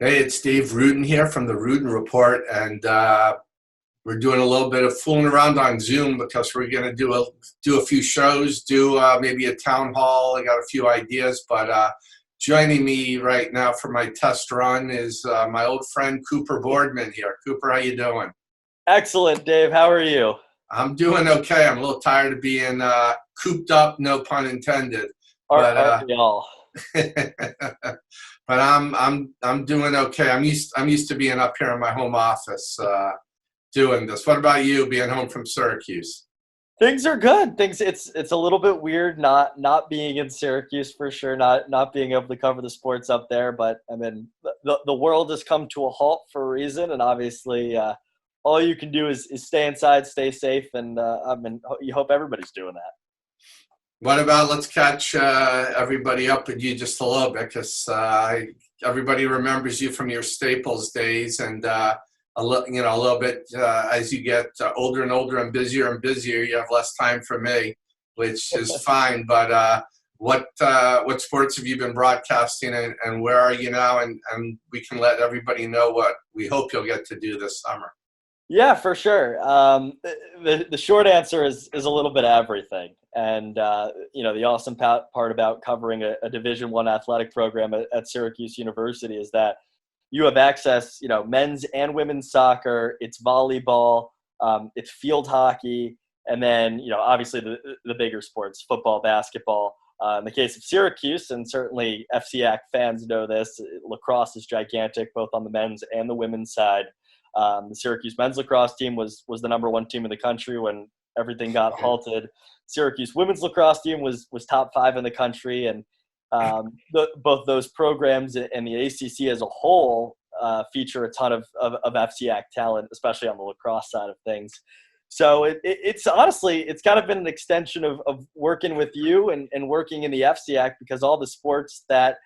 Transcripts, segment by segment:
Hey, it's Dave Rudin here from the Rudin Report, and we're doing a little bit of fooling around on Zoom because we're going to do a few shows, do maybe a town hall. I got a few ideas, but joining me right now for my test run is my old friend Cooper Boardman here. Cooper, how you doing? Excellent, Dave. How are you? I'm doing okay. I'm a little tired of being cooped up, no pun intended, but Aren't we all? but I'm doing okay. I'm used to being up here in my home office doing this. What about you, being home from Syracuse? Things are good. It's a little bit weird not being in Syracuse for sure, not being able to cover the sports up there. But I mean, the world has come to a halt for a reason, and obviously, all you can do is stay inside, stay safe, and I mean, you hope everybody's doing that. What about let's catch everybody up with you just a little bit because everybody remembers you from your Staples days, and a little bit as you get older and busier, you have less time for me, which is fine. But what sports have you been broadcasting, and where are you now? And we can let everybody know what we hope you'll get to do this summer. Yeah, for sure. The short answer is a little bit of everything, and the awesome part about covering a Division One athletic program at Syracuse University is that you have access, men's and women's soccer. It's volleyball, it's field hockey, and then obviously the bigger sports, football, basketball. In the case of Syracuse, and certainly FCAC fans know this, lacrosse is gigantic, both on the men's and the women's side. The Syracuse men's lacrosse team was the number one team in the country when everything got halted. Syracuse women's lacrosse team was top five in the country, and both those programs and the ACC as a whole feature a ton of FCAC talent, especially on the lacrosse side of things. So it's honestly, it's kind of been an extension of working with you and working in the FCAC, because all the sports that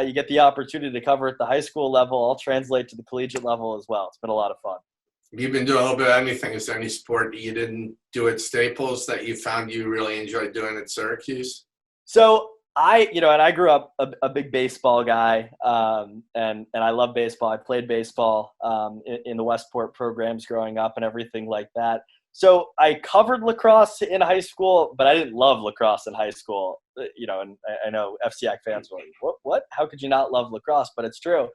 you get the opportunity to cover at the high school level all translate to the collegiate level as well. It's been a lot of fun. You've been doing a little bit of anything. Is there any sport you didn't do at Staples that you found you really enjoyed doing at Syracuse? So I grew up a big baseball guy, and I love baseball. I played baseball in the Westport programs growing up and everything like that. So I covered lacrosse in high school, but I didn't love lacrosse in high school. And I know FCAC fans were like, what? How could you not love lacrosse? But it's true.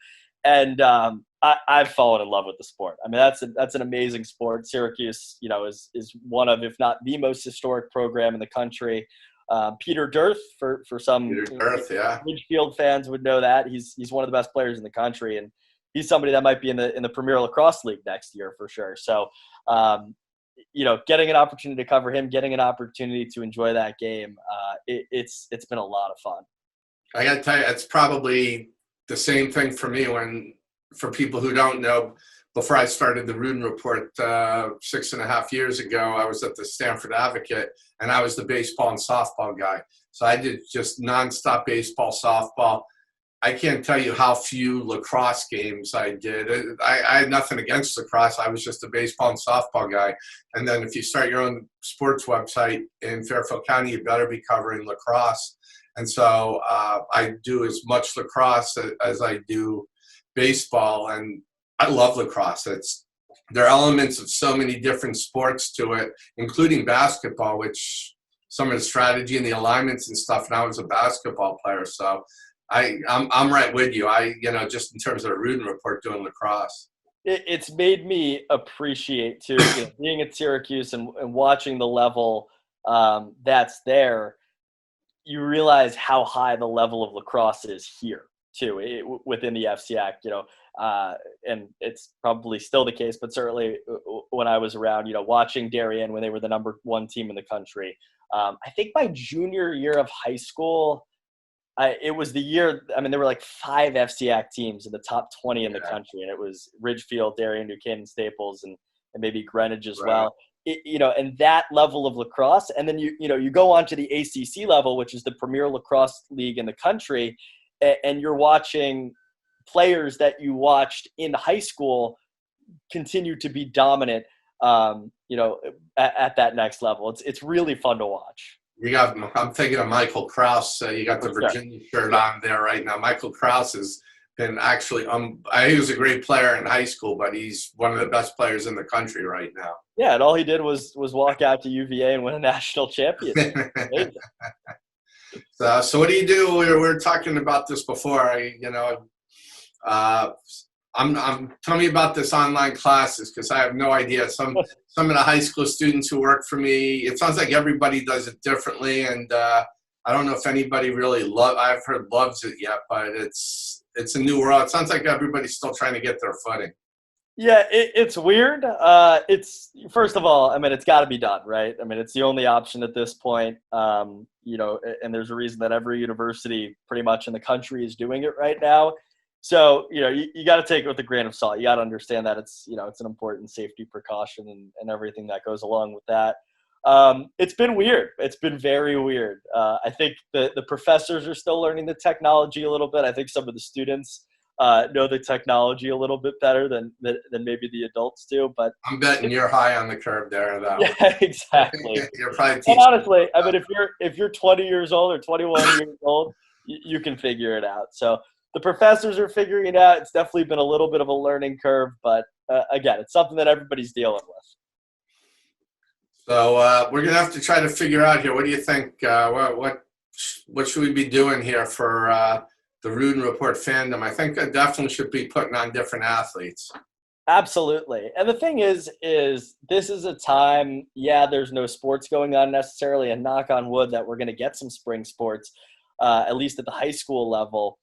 And I've fallen in love with the sport. I mean, that's an amazing sport. Syracuse, is one of, if not the most historic program in the country. Peter Dearth, for some Yeah. Ridgefield fans would know that he's one of the best players in the country, and he's somebody that might be in the Premier Lacrosse League next year for sure. So, getting an opportunity to cover him, getting an opportunity to enjoy that game, it's been a lot of fun. I got to tell you, it's probably the same thing for me for people who don't know, before I started the Rudin Report 6.5 years ago, I was at the Stanford Advocate, and I was the baseball and softball guy. So I did just nonstop baseball, softball. I can't tell you how few lacrosse games I did. I had nothing against lacrosse. I was just a baseball and softball guy. And then if you start your own sports website in Fairfield County, you better be covering lacrosse. And so I do as much lacrosse as I do baseball, and I love lacrosse. There are elements of so many different sports to it, including basketball, which some of the strategy and the alignments and stuff. And I was a basketball player, so I'm right with you. Just in terms of a Rudin Report doing lacrosse. It's made me appreciate too, being at Syracuse and watching the level that's there. You realize how high the level of lacrosse is here too, within the FCAC. And it's probably still the case, but certainly when I was around, watching Darien when they were the number one team in the country. I think my junior year of high school, it was the year, there were like 5 FCAC teams in the top 20 in the country, and it was Ridgefield, Darien, New Canaan, Staples, and maybe Greenwich as well. And that level of lacrosse. And then you go on to the ACC level, which is the premier lacrosse league in the country, and you're watching players that you watched in high school continue to be dominant, at that next level. It's really fun to watch. I'm thinking of Michael Krause. You got the Virginia shirt on there right now. Michael Krause is been actually, he was a great player in high school, but he's one of the best players in the country right now. Yeah, and all he did was walk out to UVA and win a national championship. Amazing. So what do you do? We were talking about this before. Uh, tell me about this online classes, because I have no idea. Some of the high school students who work for me, it sounds like everybody does it differently, and I don't know if anybody really I've heard loves it yet, but it's a new world. It sounds like everybody's still trying to get their footing. Yeah, it's weird. It's first of all, I mean, it's got to be done, right? I mean, it's the only option at this point. And there's a reason that every university pretty much in the country is doing it right now. So, you got to take it with a grain of salt. You got to understand that it's an important safety precaution and everything that goes along with that. It's been weird. It's been very weird. I think the professors are still learning the technology a little bit. I think some of the students know the technology a little bit better than maybe the adults do. But I'm betting you're high on the curve there. Yeah, exactly. You're probably teaching. And honestly, I mean, if you're 20 years old or 21 years old, you can figure it out. So the professors are figuring it out. It's definitely been a little bit of a learning curve, but again, it's something that everybody's dealing with. So we're gonna have to try to figure out here. What do you think? What should we be doing here for the Rudin Report fandom? I think I definitely should be putting on different athletes. Absolutely. And the thing is this is a time, there's no sports going on necessarily, and knock on wood that we're going to get some spring sports, at least at the high school level.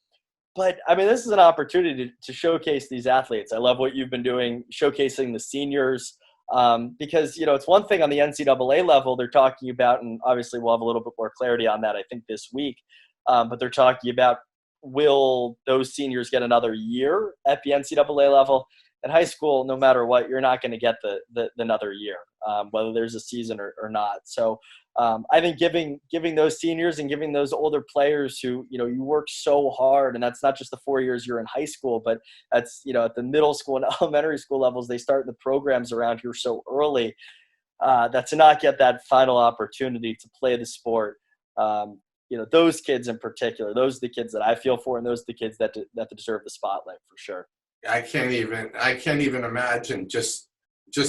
But, I mean, this is an opportunity to showcase these athletes. I love what you've been doing, showcasing the seniors, because, it's one thing on the NCAA level they're talking about, and obviously we'll have a little bit more clarity on that, I think, this week. But they're talking about, will those seniors get another year at the NCAA level? In high school, no matter what, you're not going to get the another year, whether there's a season or not. So I think giving those seniors and giving those older players who, you work so hard, and that's not just the 4 years you're in high school, but that's, at the middle school and elementary school levels, they start the programs around here so early, that to not get that final opportunity to play the sport, those kids in particular, those are the kids that I feel for, and those are the kids that deserve the spotlight for sure. I can't even imagine just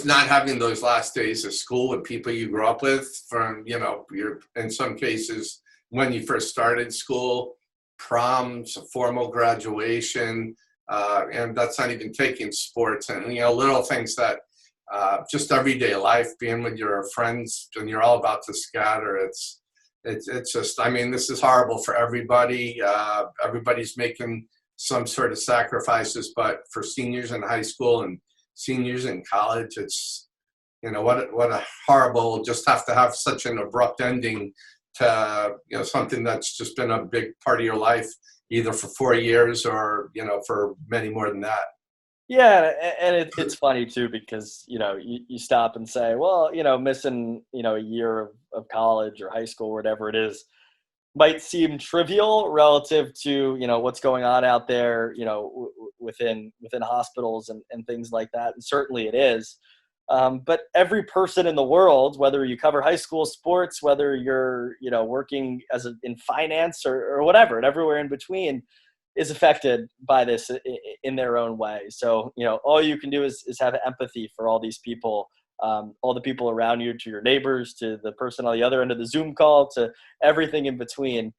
not having those last days of school with people you grew up with from, you're in some cases when you first started school, proms, a formal graduation, and that's not even taking sports and, little things that just everyday life, being with your friends and you're all about to scatter. It's just, I mean, this is horrible for everybody. Everybody's making some sort of sacrifices, but for seniors in high school and seniors in college, it's, what a horrible, just have to have such an abrupt ending to, something that's just been a big part of your life, either for 4 years or, for many more than that. Yeah, and it's funny too, because, you stop and say, well, missing, a year of college or high school, or whatever it is, might seem trivial relative to, what's going on out there, within hospitals and things like that. And certainly it is. But every person in the world, whether you cover high school sports, whether you're, working in finance or whatever, and everywhere in between, is affected by this in their own way. So, all you can do is have empathy for all these people, all the people around you, to your neighbors, to the person on the other end of the Zoom call, to everything in between,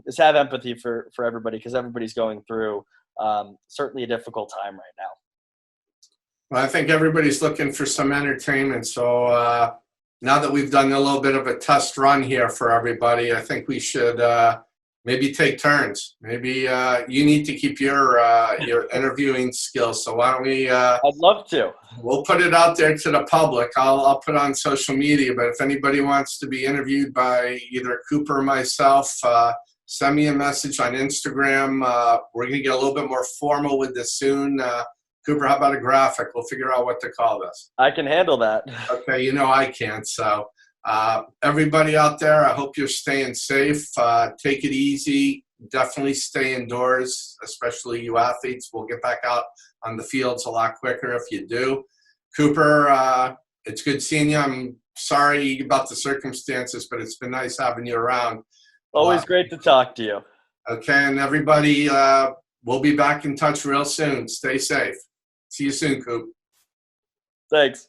is have empathy for everybody, because everybody's going through certainly a difficult time right now. Well, I think everybody's looking for some entertainment. So now that we've done a little bit of a test run here for everybody, I think we should maybe take turns. Maybe you need to keep your interviewing skills. So why don't we? I'd love to. We'll put it out there to the public. I'll put it on social media. But if anybody wants to be interviewed by either Cooper or myself, send me a message on Instagram. We're going to get a little bit more formal with this soon. Cooper, how about a graphic? We'll figure out what to call this. I can handle that. Okay, I can't. So everybody out there, I hope you're staying safe. Take it easy. Definitely stay indoors, especially you athletes. We'll get back out on the fields a lot quicker if you do. Cooper, it's good seeing you. I'm sorry about the circumstances, but it's been nice having you around. Always great to talk to you. Okay, and everybody, we'll be back in touch real soon. Stay safe. See you soon, Coop. Thanks.